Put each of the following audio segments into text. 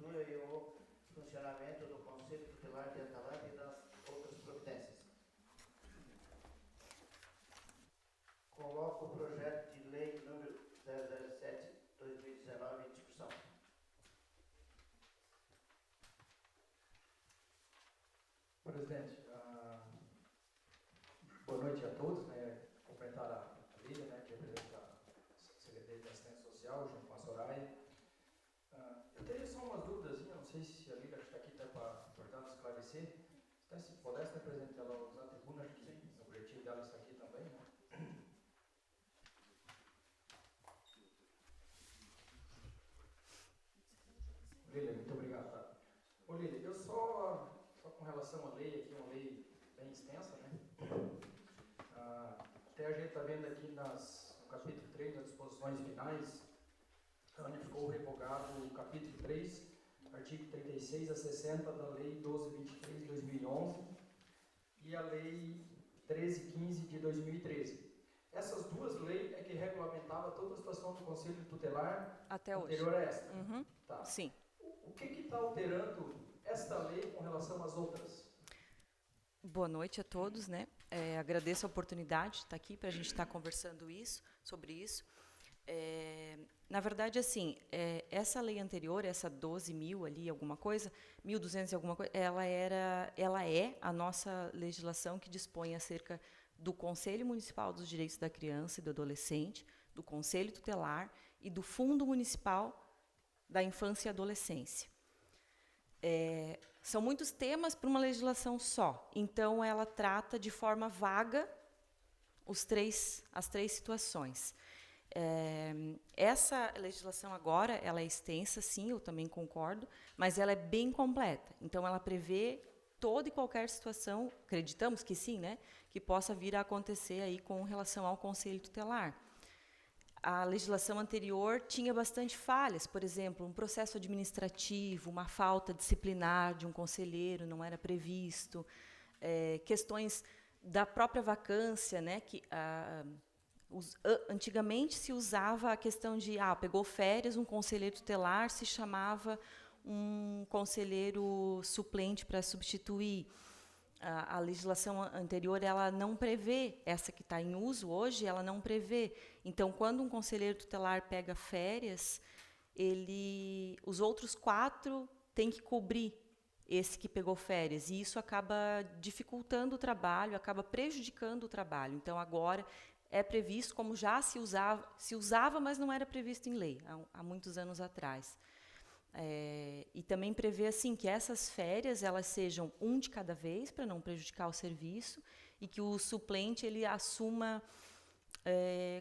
constitui aí o funcionamento do Conselho Tutelar de Atalanta e das outras providências. Coloco o projeto de lei número 007/2019 em discussão. Presidente, boa noite a todos, né? Cumprimentar a Lília, né, que representa a Secretaria de Assistência Social, junto com a Soraya. Eu teria só umas dúvidas, não sei se a Lília está aqui para nos esclarecer. Até se pudesse, né, presidente, ela usar a tribuna, acho que o objetivo dela está aqui também, né? Lília, muito obrigado. Tá? Ô Lília, eu só com relação à lei, aqui uma lei bem extensa, né? Até a gente está vendo aqui no capítulo 3, das disposições finais, onde ficou revogado o capítulo 3, artigo 36 a 60 da Lei 1223 de 2011 e a Lei 1315 de 2013. Essas duas leis é que regulamentavam toda a situação do Conselho Tutelar até anterior hoje. a esta. Uhum. Tá. Sim. O que está alterando esta lei com relação às outras? Boa noite a todos, né? Agradeço a oportunidade de estar aqui para a gente estar conversando sobre isso. Na verdade, assim, essa lei anterior, essa 12.000 ali, alguma coisa, 1.200 e alguma coisa, ela é a nossa legislação que dispõe acerca do Conselho Municipal dos Direitos da Criança e do Adolescente, do Conselho Tutelar e do Fundo Municipal da Infância e Adolescência. São muitos temas para uma legislação só, então ela trata de forma vaga as três situações. Essa legislação agora, ela é extensa, sim, eu também concordo, mas ela é bem completa. Então, ela prevê toda e qualquer situação, acreditamos que sim, né, que possa vir a acontecer aí com relação ao Conselho Tutelar. A legislação anterior tinha bastante falhas, por exemplo, um processo administrativo, uma falta disciplinar de um conselheiro não era previsto, questões da própria vacância, né, que antigamente se usava a questão de, pegou férias, um conselheiro tutelar se chamava um conselheiro suplente para substituir. A legislação anterior, ela não prevê, essa que está em uso hoje, ela não prevê. Então, quando um conselheiro tutelar pega férias, os outros 4 têm que cobrir esse que pegou férias, e isso acaba dificultando o trabalho, acaba prejudicando o trabalho. Então, agora é previsto, como já se usava, mas não era previsto em lei, há muitos anos atrás. E também prevê assim, que essas férias elas sejam um de cada vez, para não prejudicar o serviço, e que o suplente ele assuma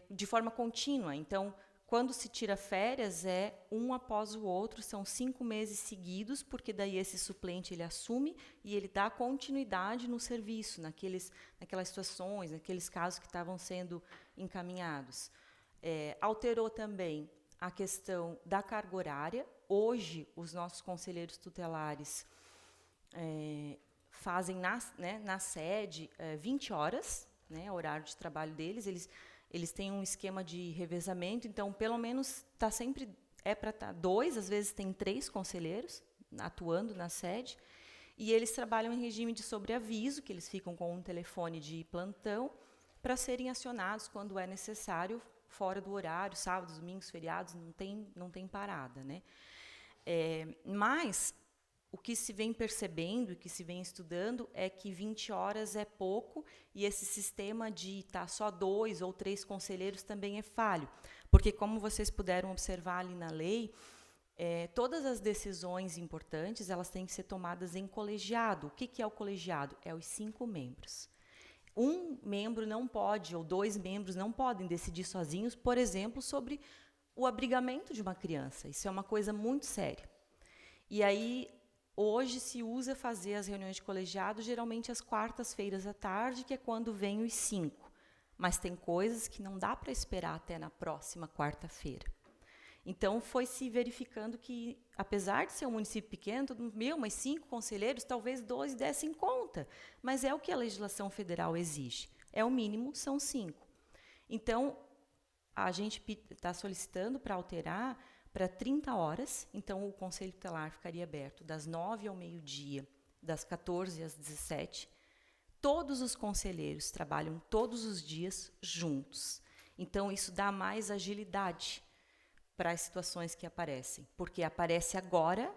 de forma contínua. Então, quando se tira férias, é um após o outro, são 5 meses seguidos, porque daí esse suplente ele assume e ele dá continuidade no serviço, naquelas situações, naqueles casos que estavam sendo encaminhados. Alterou também a questão da carga horária. Hoje, os nossos conselheiros tutelares fazem na sede 20 horas, né, horário de trabalho deles. Eles têm um esquema de revezamento, então, pelo menos, para estar 2, às vezes tem 3 conselheiros atuando na sede, e eles trabalham em regime de sobreaviso, que eles ficam com um telefone de plantão, para serem acionados quando é necessário, fora do horário, sábados, domingos, feriados, não tem parada, né? Mas o que se vem percebendo e que se vem estudando é que 20 horas é pouco, e esse sistema de estar só 2 ou 3 conselheiros também é falho, porque, como vocês puderam observar ali na lei, todas as decisões importantes elas têm que ser tomadas em colegiado. O que é o colegiado? É os 5 membros. Um membro não pode, ou 2 membros não podem decidir sozinhos, por exemplo, sobre o abrigamento de uma criança. Isso é uma coisa muito séria. E aí, hoje se usa fazer as reuniões de colegiado, geralmente às quartas-feiras à tarde, que é quando vem os 5. Mas tem coisas que não dá para esperar até na próxima quarta-feira. Então, foi se verificando que, apesar de ser um município pequeno, mas 5 conselheiros, talvez 2 dessem conta. Mas é o que a legislação federal exige. O mínimo, são 5. Então, a gente está solicitando para alterar, para 30 horas, então o Conselho Tutelar ficaria aberto das 9 ao meio-dia, das 14 às 17. Todos os conselheiros trabalham todos os dias juntos. Então, isso dá mais agilidade para as situações que aparecem. Porque aparece agora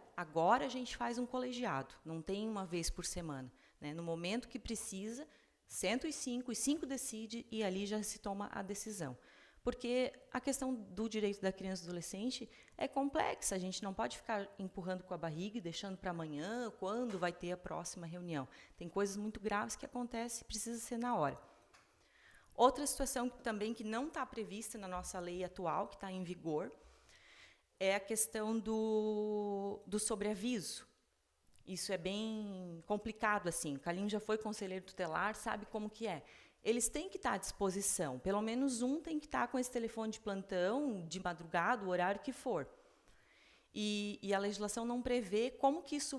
a gente faz um colegiado, não tem uma vez por semana. Né? No momento que precisa, 105, os 5 decide e ali já se toma a decisão. Porque a questão do direito da criança e do adolescente é complexa, a gente não pode ficar empurrando com a barriga e deixando para amanhã, quando vai ter a próxima reunião. Tem coisas muito graves que acontecem e precisa ser na hora. Outra situação também que não está prevista na nossa lei atual, que está em vigor, é a questão do sobreaviso. Isso é bem complicado, assim. O Carlinhos já foi conselheiro tutelar, sabe como que é. Eles têm que estar à disposição, pelo menos um tem que estar com esse telefone de plantão, de madrugada, o horário que for. E a legislação não prevê como que isso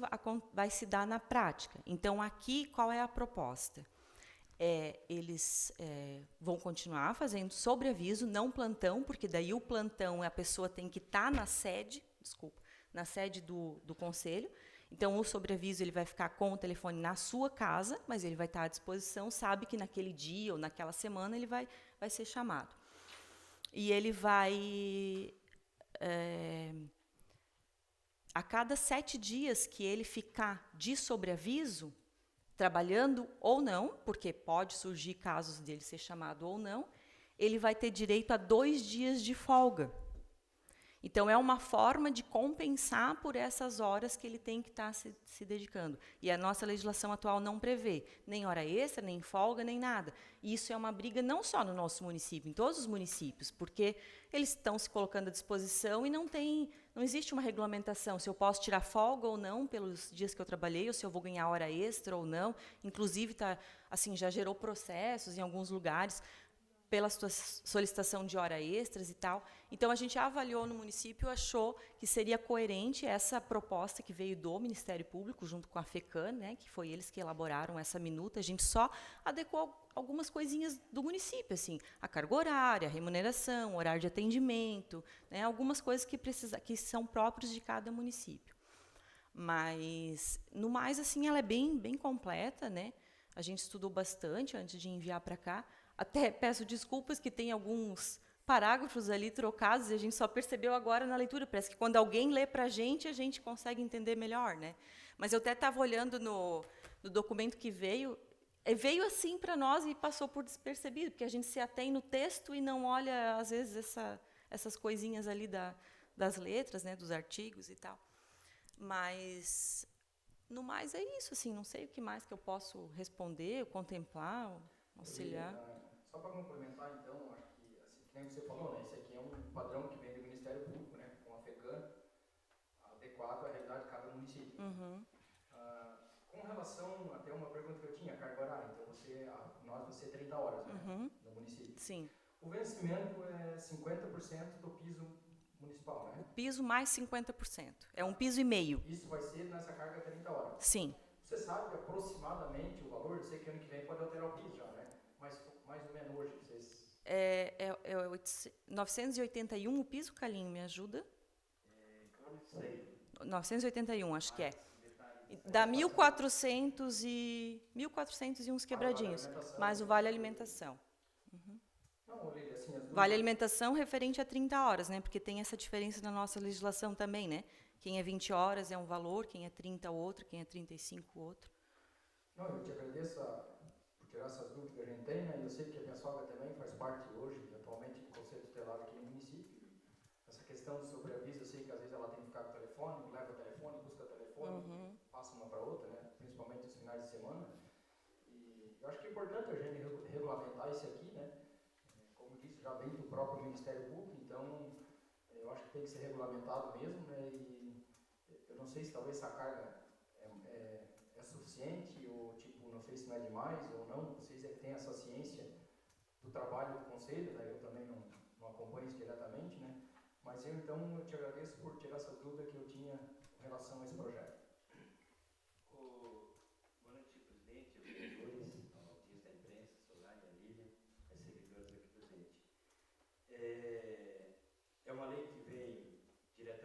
vai se dar na prática. Então, aqui, qual é a proposta? Eles vão continuar fazendo sobreaviso, não plantão, porque daí o plantão, a pessoa tem que estar na sede, na sede do conselho. Então, o sobreaviso ele vai ficar com o telefone na sua casa, mas ele vai estar à disposição, sabe que naquele dia ou naquela semana ele vai ser chamado. E ele vai... a cada 7 dias que ele ficar de sobreaviso, trabalhando ou não, porque pode surgir casos dele ser chamado ou não, ele vai ter direito a 2 dias de folga. Então, é uma forma de compensar por essas horas que ele tem que estar se dedicando. E a nossa legislação atual não prevê nem hora extra, nem folga, nem nada. E isso é uma briga não só no nosso município, em todos os municípios, porque eles estão se colocando à disposição e não existe uma regulamentação se eu posso tirar folga ou não pelos dias que eu trabalhei, ou se eu vou ganhar hora extra ou não. Inclusive, já gerou processos em alguns lugares pela solicitação de hora extras e tal. Então, a gente avaliou no município, achou que seria coerente essa proposta que veio do Ministério Público, junto com a FECAN, né, que foi eles que elaboraram essa minuta. A gente só adequou algumas coisinhas do município, assim, a carga horária, a remuneração, horário de atendimento, né, algumas coisas que são próprios de cada município. Mas, no mais, assim, ela é bem completa, né? A gente estudou bastante antes de enviar para cá. Até peço desculpas que tem alguns parágrafos ali trocados e a gente só percebeu agora na leitura. Parece que quando alguém lê para a gente consegue entender melhor, né? Mas eu até estava olhando no documento que veio assim para nós e passou por despercebido, porque a gente se atém no texto e não olha, às vezes, essas coisinhas ali das letras, né, dos artigos e tal. Mas, no mais, é isso. Assim, não sei o que mais que eu posso responder, contemplar, auxiliar. Só para complementar, então, acho que, assim, que nem você falou, né, esse aqui é um padrão que vem do Ministério Público, né, com a FECAN, adequado à realidade de cada município. Uhum. Com relação, até uma pergunta que eu tinha, carga horária, então você 30 horas, né, no município. Sim. O vencimento é 50% do piso municipal, né? O piso mais 50%. É um piso e meio. Isso vai ser nessa carga 30 horas? Sim. Você sabe aproximadamente o valor? Eu sei que ano que vem pode alterar o piso já, né? Mas mais ou menos hoje, vocês... 981 o piso, Carlinhos, me ajuda? Não sei. 981, acho que é. Dá 1.400 e uns quebradinhos. Mais o vale alimentação. Não, Lília, assim, as duas... Vale alimentação referente a 30 horas, né? Porque tem essa diferença na nossa legislação também, né? Quem é 20 horas é um valor, quem é 30 outro, quem é 35 outro. Não, eu te agradeço por tirar essas dúvidas que a gente tem, né? E eu sei que a minha sogra também faz parte hoje, atualmente, do Conselho Tutelar aqui no município. Essa questão de sobreaviso, eu sei que às vezes ela tem que ficar com o telefone, leva o telefone, busca o telefone, passa uma para outra, né? Principalmente nos finais de semana. E eu acho que é importante a gente regulamentar isso aqui, né? Como disse, já vem do próprio Ministério Público, então eu acho que tem que ser regulamentado mesmo, né? E eu não sei se talvez essa carga é suficiente ou, tipo, não sei se não é demais ou não. Vocês é que têm essa ciência do trabalho do Conselho, né? Eu também não acompanho isso diretamente, né? Mas eu te agradeço por tirar essa dúvida que eu tinha em relação a esse projeto. Boa noite, presidente, vereadores, audiência da imprensa, Soraya, Lília, seguidores aqui presentes. É uma lei que veio diretamente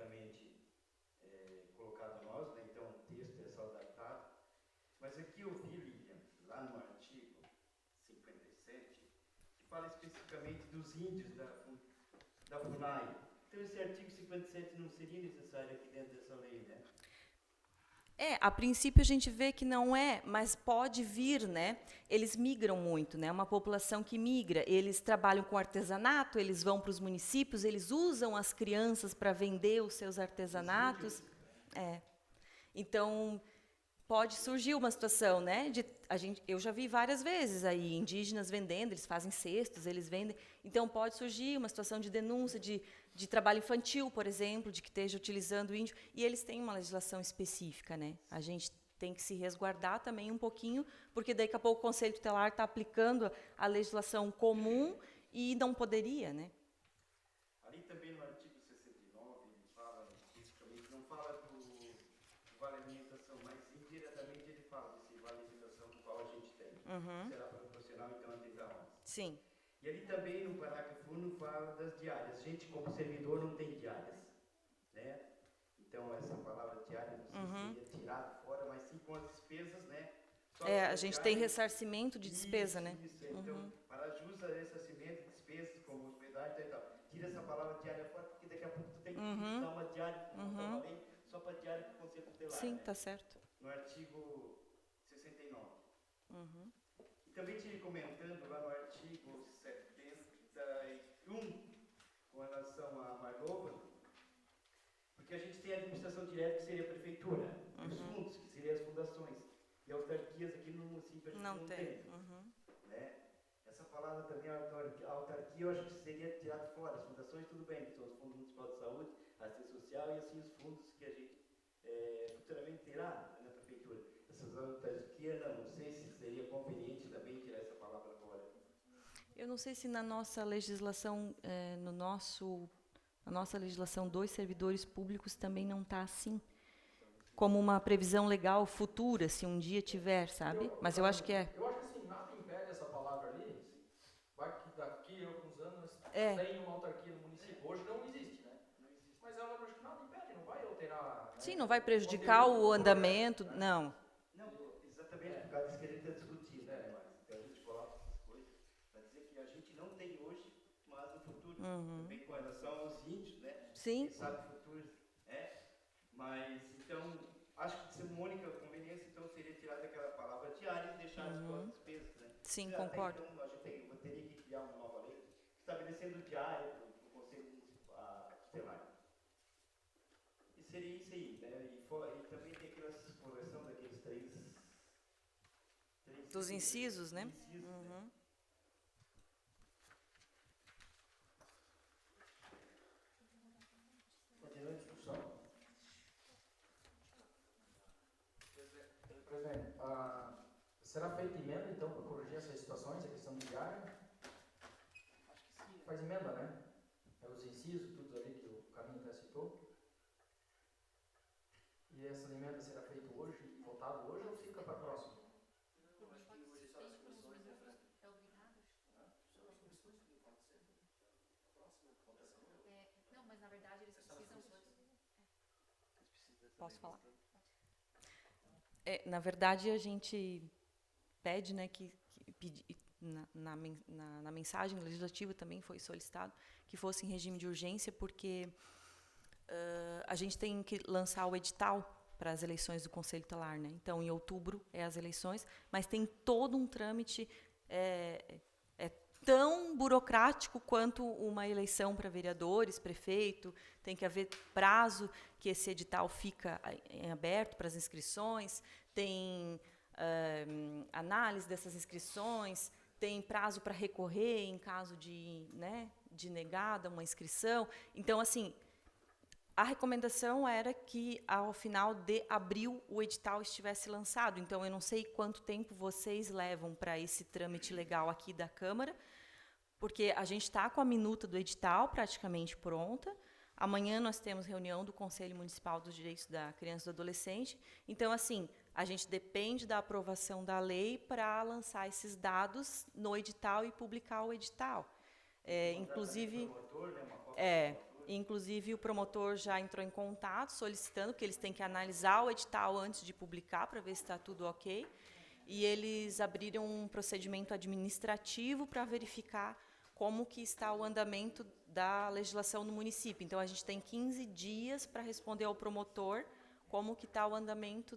fala especificamente dos índios da FUNAI. Então esse artigo 57 não seria necessário aqui dentro dessa lei, né? A princípio a gente vê que não é, mas pode vir, né? Eles migram muito, né? Uma população que migra, eles trabalham com artesanato, eles vão para os municípios, eles usam as crianças para vender os seus artesanatos. Então, pode surgir uma situação, né? Eu já vi várias vezes aí indígenas vendendo, eles fazem cestos, eles vendem. Então, pode surgir uma situação de denúncia de trabalho infantil, por exemplo, de que esteja utilizando o índio. E eles têm uma legislação específica, né? A gente tem que se resguardar também um pouquinho, porque daqui a pouco o Conselho Tutelar está aplicando a legislação comum e não poderia, né? Ali também no artigo 69, ele fala especificamente, não fala do vale alimentação, mas indiretamente ele fala desse vale alimentação do qual a gente tem. Será proporcional, então, a 30 horas. Sim. E ali também no parágrafo 1 fala das diárias. A gente, como servidor, não tem diárias, né? Então, essa palavra diária não seria tirada fora, mas sim com as despesas, né? Só A gente tem diárias. ressarcimento de despesa, né? Isso. Então, para jus a ressarcimento de despesas, como hospedagem e tal, tira essa palavra diária fora, porque daqui a pouco tu tem que dar uma diária, uma lei, só para diária do Conselho Tutelar. Sim, né? tá certo. No artigo 69. E também te comentando lá no artigo 71, com relação a Marlova, porque a gente tem a administração direta, que seria a prefeitura, e os fundos, que seriam as fundações, e autarquias aqui no município a gente não tem. Né? Essa palavra também, autarquia, eu acho que seria tirado fora. As fundações, tudo bem, que são os fundos municipais de saúde, assistência social e assim os fundos que a gente futuramente terá na prefeitura. Essas autarquias, não sei se seria conveniente também tirar essa palavra fora. Eu não sei se na nossa legislação, na nossa legislação dos servidores públicos também não está assim, como uma previsão legal futura, se um dia tiver, sabe? Mas eu acho que é. Eu acho que assim, nada impede essa palavra ali, vai que daqui a alguns anos tem uma autarquia no município. Hoje não existe, né? Mas ela acho que nada impede, não vai alterar. Né? Sim, não vai prejudicar o andamento, não. Não, exatamente por causa disso que a gente está discutindo, né? Mas a gente coloca essas coisas para dizer que a gente não tem hoje, mas no futuro. Também com relação aos índios, né? Sim. Quem sabe futuro, mas então, acho que uma única conveniência então seria tirar daquela palavra diária e deixar as coisas despesas, né? Sim, Até concordo. então, a gente teria que criar uma nova lei estabelecendo diária para o Conselho Tutelar. E seria isso aí, né? E também tem aquela correção daqueles três Dos incisos, né? Incisos, Continua a discussão. Presidente, será feita emenda, então, para corrigir essas situações, a questão de diária? Acho que sim. Faz emenda, né? É os incisos, tudo ali que o Caminho até citou. E essa emenda será feita hoje, votada hoje, ou fica para a próxima? Não, mas na verdade eles precisam. Posso falar? Na verdade, a gente pede, né, na mensagem legislativa também foi solicitado que fosse em regime de urgência, porque a gente tem que lançar o edital para as eleições do Conselho Tutelar, né? Então, em outubro é as eleições, mas tem todo um trâmite tão burocrático quanto uma eleição para vereadores, prefeito. Tem que haver prazo que esse edital fica em aberto para as inscrições, tem análise dessas inscrições, tem prazo para recorrer em caso de negada uma inscrição. Então, assim, a recomendação era que, ao final de abril, o edital estivesse lançado. Então, eu não sei quanto tempo vocês levam para esse trâmite legal aqui da Câmara, porque a gente está com a minuta do edital praticamente pronta. Amanhã nós temos reunião do Conselho Municipal dos Direitos da Criança e do Adolescente. Então, assim, a gente depende da aprovação da lei para lançar esses dados no edital e publicar o edital. Inclusive, o promotor já entrou em contato solicitando que eles têm que analisar o edital antes de publicar para ver se está tudo ok. e eles abriram um procedimento administrativo para verificar como que está o andamento da legislação no município. Então, a gente tem 15 dias para responder ao promotor como que está o andamento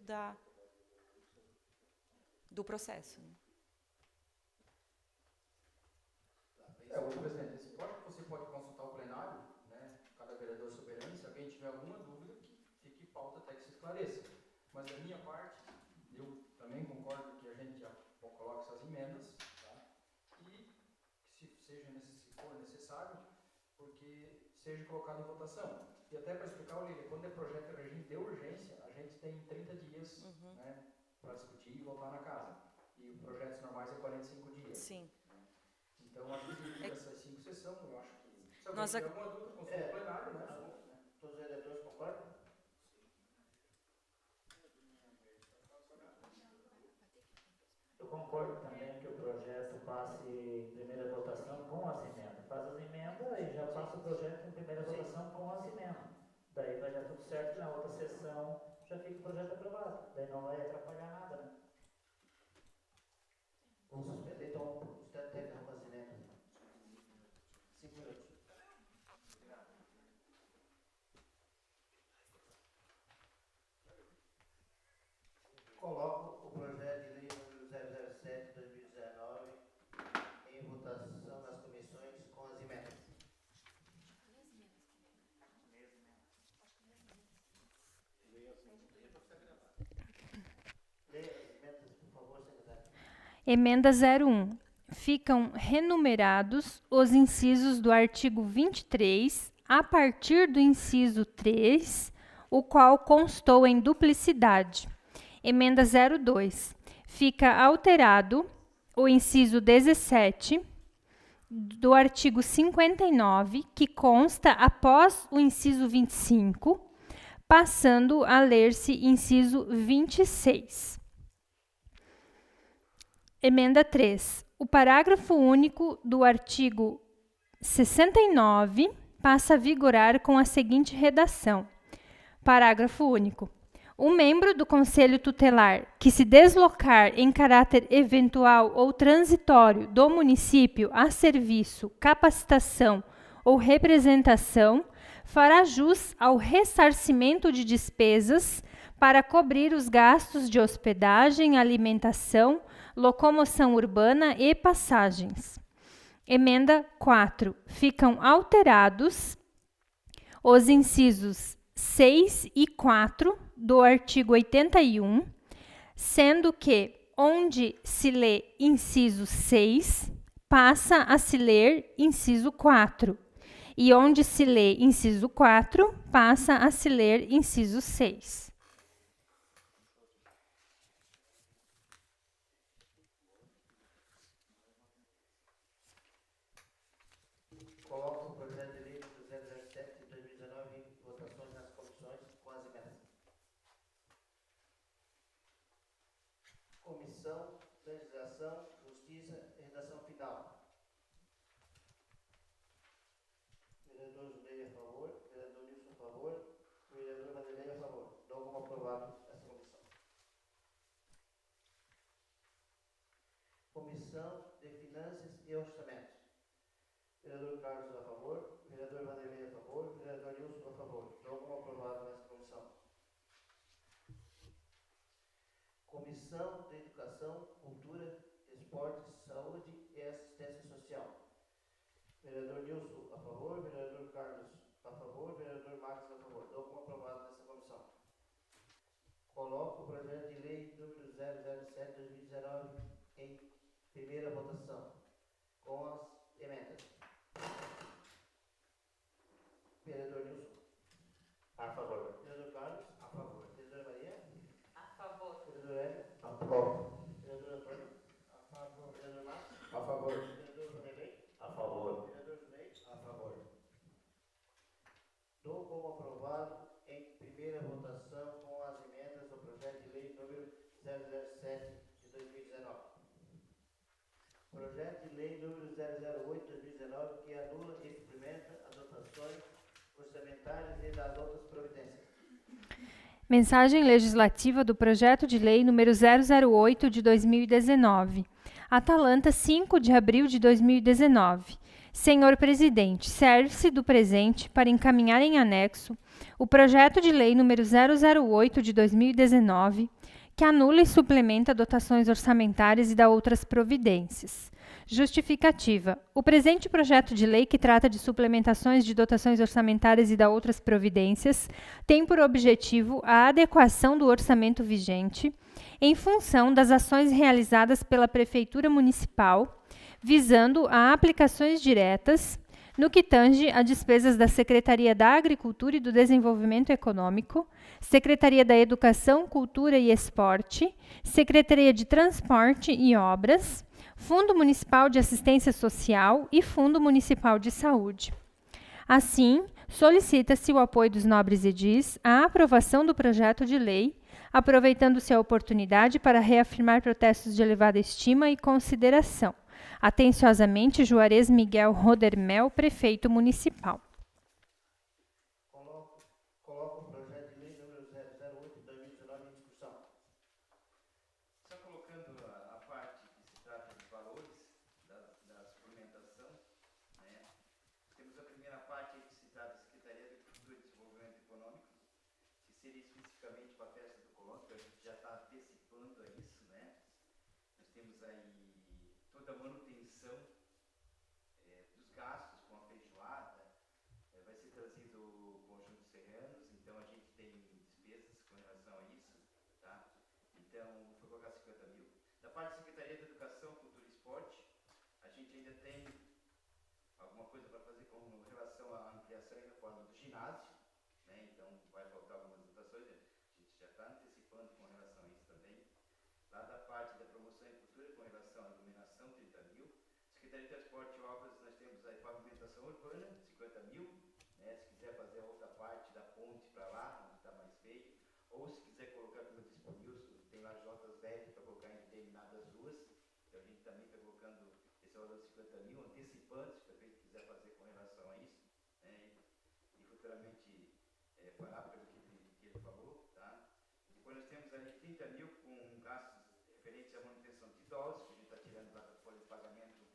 do processo. Hoje, presidente, esse pode, você pode consultar o plenário, né, cada vereador soberano, se alguém tiver alguma dúvida, que fique pauta até que se esclareça. Mas da minha parte, eu também concordo que a gente já coloque essas emendas, tá? E se for necessário, porque seja colocado em votação. E até para explicar, Olívia, quando é projeto de regime de urgência, a gente tem 30 dias, né, para discutir e votar na casa. E os projetos normais é 45 dias. Sim. Então, aqui essas 5 sessões, eu acho que se alguém Nós tiver alguma dúvida, consulta o plenário, né? Todos os vereadores concordam? Eu concordo também que o projeto passe em primeira votação com as emendas. Faz as emendas e já passa o projeto em primeira votação com as emendas. Daí vai dar tudo certo e na outra sessão já fica o projeto aprovado. Daí não vai atrapalhar nada, né? Vou suspender, então, o instante técnico com as emendas. 5 minutos. Coloco o projeto de lei número 007/2019 em votação nas comissões com as emendas. Leia as emendas, por favor, secretário. Emenda 01. Ficam renumerados os incisos do artigo 23, a partir do inciso 3, o qual constou em duplicidade. Emenda 02. Fica alterado o inciso 17 do artigo 59, que consta após o inciso 25, passando a ler-se inciso 26. Emenda 3. O parágrafo único do artigo 69 passa a vigorar com a seguinte redação. Parágrafo único. O membro do Conselho Tutelar que se deslocar em caráter eventual ou transitório do município a serviço, capacitação ou representação fará jus ao ressarcimento de despesas para cobrir os gastos de hospedagem, alimentação, locomoção urbana e passagens. Emenda 4. Ficam alterados os incisos 6 e 4 do artigo 81, sendo que, onde se lê inciso 6, passa a se ler inciso 4, e onde se lê inciso 4, passa a se ler inciso 6. Coloco o projeto de lei número 007/2019 em votações nas comissões com as emendas. Comissão, Legislação, Justiça e Redação Final. Vereador Judeia a favor, vereador Nilson a favor, vereador Vanderlei a favor. Dou como aprovado essa comissão. Comissão de Finanças e Orçamento. Vereador Carlos a favor, vereador Vanderlei a favor, vereador Nilson a favor. Dou como aprovado nessa comissão. Comissão de Educação, Cultura, Esportes, Saúde e Assistência Social. Vereador Nilson a favor, vereador Carlos a favor, vereador Marcos a favor. Dou como aprovado nessa comissão. Coloco o projeto de lei número 007/2019 em primeira votação, com as emendas. Vereador Nilson. A favor. Vereador Carlos. A favor. Vereadora Maria. A favor. Vereador Hélio. A favor. Vereador Antônio. A favor. Vereador Marcos. A favor. Vereador Vanderlei. A favor. Vereador Junei. A favor. Dou como aprovado em primeira votação com as emendas do projeto de lei número 007/2019. Projeto de lei número 008/2019 que anula e suplementa as dotações orçamentárias e das outras providências. Mensagem legislativa do projeto de lei número 008 de 2019. Atalanta, 5 de abril de 2019. Senhor Presidente, serve-se do presente para encaminhar em anexo o projeto de lei número 008 de 2019, que anula e suplementa dotações orçamentárias e dá outras providências. Justificativa. O presente projeto de lei, que trata de suplementações de dotações orçamentárias e dá outras providências, tem por objetivo a adequação do orçamento vigente em função das ações realizadas pela Prefeitura Municipal, visando a aplicações diretas no que tange a despesas da Secretaria da Agricultura e do Desenvolvimento Econômico, Secretaria da Educação, Cultura e Esporte, Secretaria de Transporte e Obras, Fundo Municipal de Assistência Social e Fundo Municipal de Saúde. Assim, solicita-se o apoio dos nobres edis à aprovação do projeto de lei, aproveitando-se a oportunidade para reafirmar protestos de elevada estima e consideração. Atenciosamente, Juarez Miguel Rodermel, Prefeito Municipal. Coloco o projeto de lei número 008 de 2019 em discussão. Só colocando a parte que se trata dos valores da suplementação, né? Temos a primeira parte que se trata da Secretaria da Agricultura e Desenvolvimento Econômico, que seria especificamente para a festa do Colômbio, a gente já está antecipando a isso, né? Nós temos aí toda a manutenção dos gastos com a feijoada, vai ser trazido o conjunto serranos, então a gente tem despesas com relação a isso, tá? Então, vou colocar 50 mil. Da parte da Secretaria da Educação, Cultura e Esporte, a gente ainda tem alguma coisa para fazer com relação à ampliação e reforma do ginásio, né? Então, vai faltar algumas dotações, a gente já está antecipando com relação a isso também. Lá da parte da promoção e cultura, com relação à iluminação, 30 mil. Secretaria de Transporte e Obras, nós temos a pavimentação urbana, 50 mil. Né? Se quiser fazer a outra parte da ponte para lá, onde está mais feio, ou se quiser colocar, como eu disse para o Nilson, tem lá Jotas velhas para colocar em determinadas ruas, então a gente também está colocando esse valor de 50 mil, antecipando, se o prefeito quiser fazer com relação a isso, né? E futuramente fará pelo que ele falou, tá? Depois nós temos ali 30 mil com gastos referentes à manutenção de idosos, que a gente está tirando lá da folha de pagamento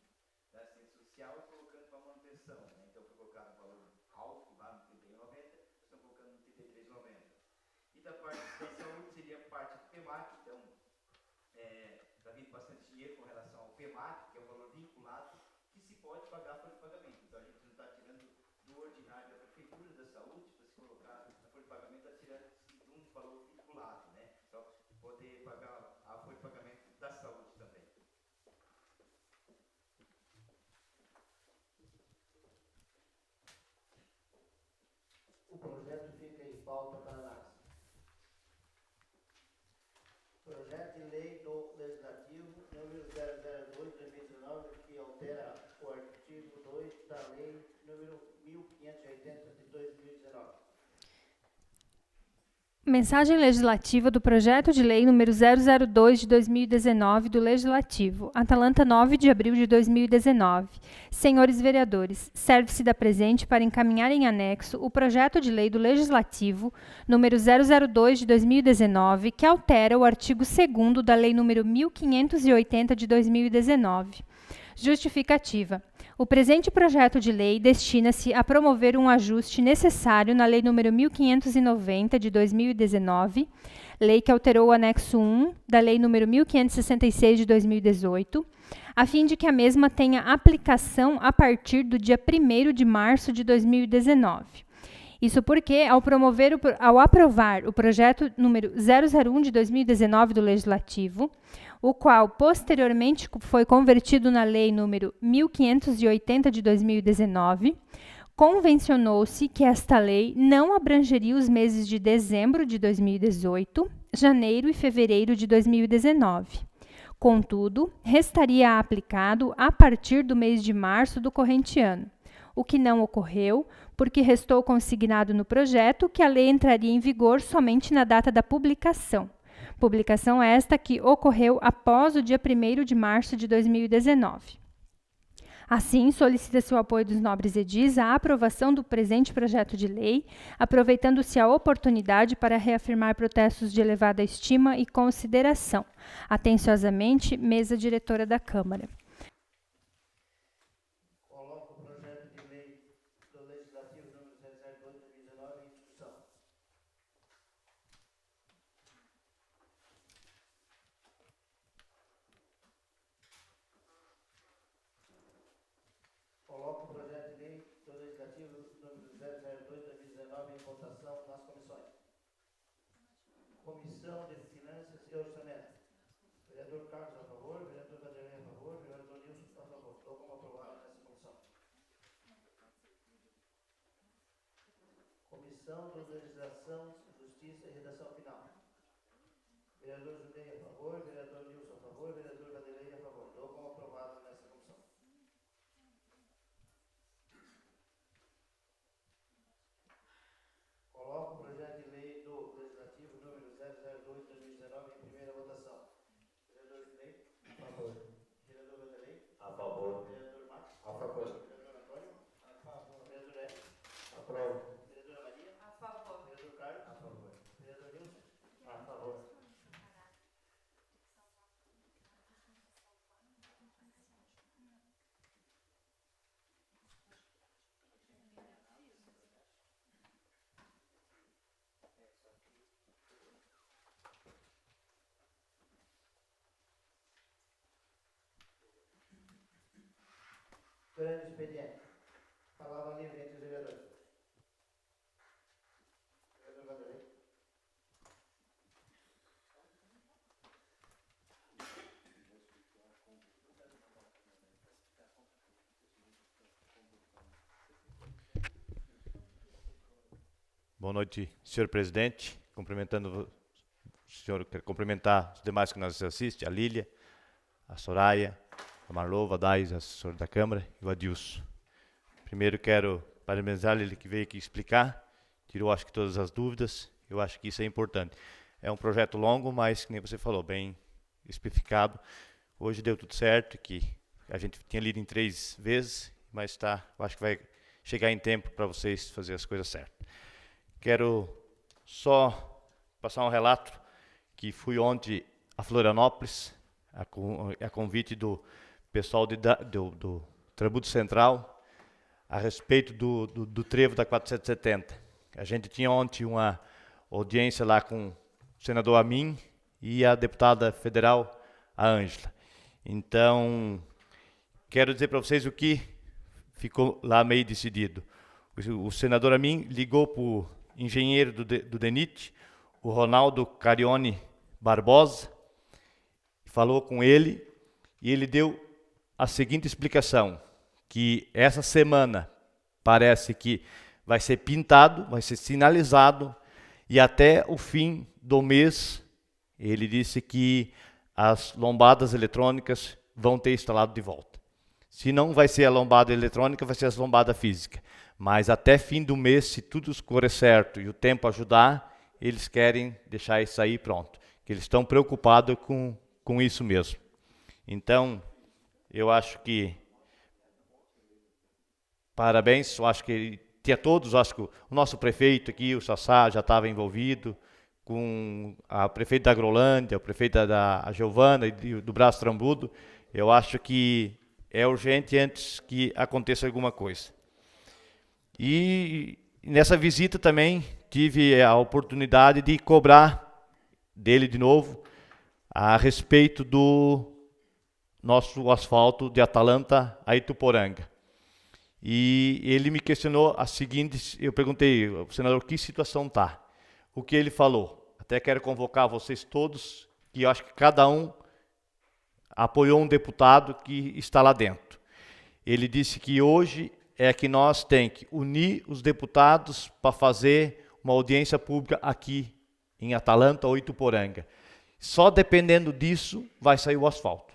da assistência social e colocando para manutenção, né? Então foi colocado o valor alto lá no 31,90, estamos colocando no 33,90. E da parte da saúde seria parte do PEMAC, então está vindo bastante dinheiro com relação ao PEMAC, que é um valor vinculado, que se pode pagar folha de pagamento. Então a gente não está tirando do ordinário da Prefeitura da Saúde, para se colocar na folha de pagamento, está tirando de um valor vinculado, né? Só poder pagar a folha de pagamento da saúde também. O projeto fica em pauta para análise. Projeto de lei do Legislativo número 002 de 2019, que altera o artigo 2 da lei número 1580 de 2019. Mensagem legislativa do projeto de lei número 002 de 2019 do Legislativo. Atalanta, 9 de abril de 2019. Senhores vereadores, serve-se da presente para encaminhar em anexo o projeto de lei do Legislativo número 002 de 2019, que altera o artigo 2º da lei número 1580 de 2019. Justificativa. O presente projeto de lei destina-se a promover um ajuste necessário na Lei nº 1590, de 2019, lei que alterou o anexo 1 da Lei nº 1566, de 2018, a fim de que a mesma tenha aplicação a partir do dia 1º de março de 2019. Isso porque, ao aprovar o projeto número 001 de 2019 do Legislativo, o qual posteriormente foi convertido na Lei número 1580 de 2019, convencionou-se que esta lei não abrangeria os meses de dezembro de 2018, janeiro e fevereiro de 2019. Contudo, restaria aplicado a partir do mês de março do corrente ano, o que não ocorreu, porque restou consignado no projeto que a lei entraria em vigor somente na data da publicação. Publicação esta que ocorreu após o dia 1º de março de 2019. Assim, solicita-se o apoio dos nobres edis à aprovação do presente projeto de lei, aproveitando-se a oportunidade para reafirmar protestos de elevada estima e consideração. Atenciosamente, mesa diretora da Câmara. Coloco o projeto de lei do Legislativo número 002/2019 em discussão. Coloco o projeto de lei do Legislativo número 002/2019 em votação nas comissões. Comissão de Finanças e Orçamento. Vereador Carlos a favor, vereador Vanderlei a favor, vereador Nilson a favor. Estou como aprovado nessa comissão. Comissão de Legislação, Justiça e Redação Final. Vereador Judei a favor, vereador Nilson a favor, vereador Vanderlei a favor. Estou como aprovado nessa comissão. Coloco o projeto de lei do Legislativo número 002/2019 em primeira votação. Vereador Judei? A favor. Vereador Vanderlei? A favor. Vereador Marcos? A favor. Vereador Antônio? A favor. Vereador Edson? Aprovo. Vereadora Maria? A favor. Vereador Carlos? A favor. Vereador Nilson? A favor. Durante o expediente. Palavra livre entre os vereadores. Vereador Vanderlei. Boa noite, senhor presidente. Cumprimentando o senhor, quero cumprimentar os demais que nos assistem, a Lília, a Soraya, a Marlova, a Dais, assessor da Câmara, e o Adilson. Primeiro quero parabenizar ele que veio aqui explicar, tirou acho que todas as dúvidas, eu acho que isso é importante. É um projeto longo, mas, que nem você falou, bem especificado. Hoje deu tudo certo, que a gente tinha lido em 3 vezes, mas eu acho que vai chegar em tempo para vocês fazer as coisas certas. Quero só passar um relato que fui ontem a Florianópolis, a convite do pessoal do Tributo Central, a respeito do trevo da 470. A gente tinha ontem uma audiência lá com o senador Amin e a deputada federal, a Ângela. Então, quero dizer para vocês o que ficou lá meio decidido. O senador Amin ligou para o engenheiro do DENIT, o Ronaldo Carione Barbosa, falou com ele e ele deu a seguinte explicação, que essa semana parece que vai ser pintado, vai ser sinalizado e até o fim do mês ele disse que as lombadas eletrônicas vão ter instalado de volta. Se não vai ser a lombada eletrônica, vai ser a lombada física. Mas até fim do mês, se tudo correr certo e o tempo ajudar, eles querem deixar isso aí pronto. Que eles estão preocupados com isso mesmo. Então, eu acho que parabéns, eu acho que tinha todos, acho que o nosso prefeito aqui, o Sassá, já estava envolvido, com a prefeita da Agrolândia, o prefeito da Giovana e do Braço Trambudo. Eu acho que é urgente antes que aconteça alguma coisa. E nessa visita também tive a oportunidade de cobrar dele de novo a respeito do nosso asfalto de Atalanta a Ituporanga. E ele me questionou a seguinte, eu perguntei, senador, que situação está? O que ele falou? Até quero convocar vocês todos, que eu acho que cada um apoiou um deputado que está lá dentro. Ele disse que hoje é que nós temos que unir os deputados para fazer uma audiência pública aqui em Atalanta ou Ituporanga. Só dependendo disso vai sair o asfalto.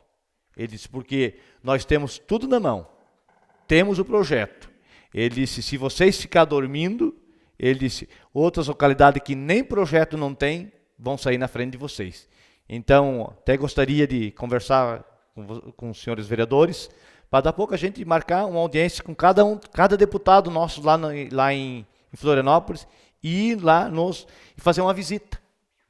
Ele disse, porque nós temos tudo na mão. Temos o projeto. Ele disse, se vocês ficarem dormindo, ele disse, outras localidades que nem projeto não tem, vão sair na frente de vocês. Então, até gostaria de conversar com os senhores vereadores, Para dar pouco a gente marcar uma audiência com cada deputado nosso lá em Florianópolis, e ir lá e fazer uma visita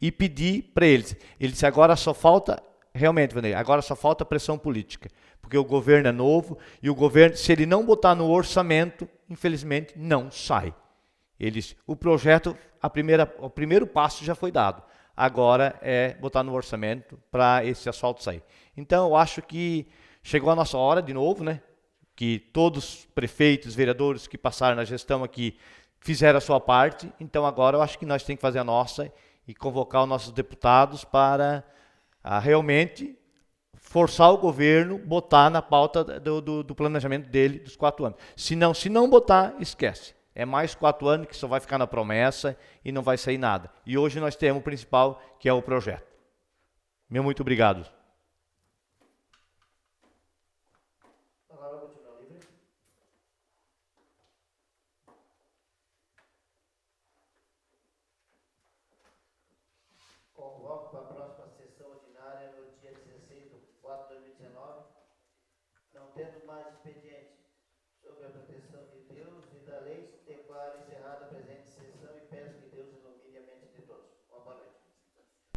e pedir para eles. Ele disse, agora só falta, realmente, Vanderlei, agora só falta pressão política, porque o governo é novo e o governo, se ele não botar no orçamento, infelizmente, não sai. Eles, o projeto, o primeiro passo já foi dado. Agora é botar no orçamento para esse asfalto sair. Então, eu acho que chegou a nossa hora de novo, né? Que todos os prefeitos, vereadores que passaram na gestão aqui fizeram a sua parte. Então, agora eu acho que nós temos que fazer a nossa e convocar os nossos deputados para realmente forçar o governo, botar na pauta do planejamento dele dos 4 anos. Se não botar, esquece. É mais 4 anos que só vai ficar na promessa e não vai sair nada. E hoje nós temos o principal, que é o projeto. Meu muito obrigado. A palavra continua livre. Convoco para a próxima sessão ordinária no dia 16/4/2019, não tendo mais expediente, sob a proteção de Deus e da lei.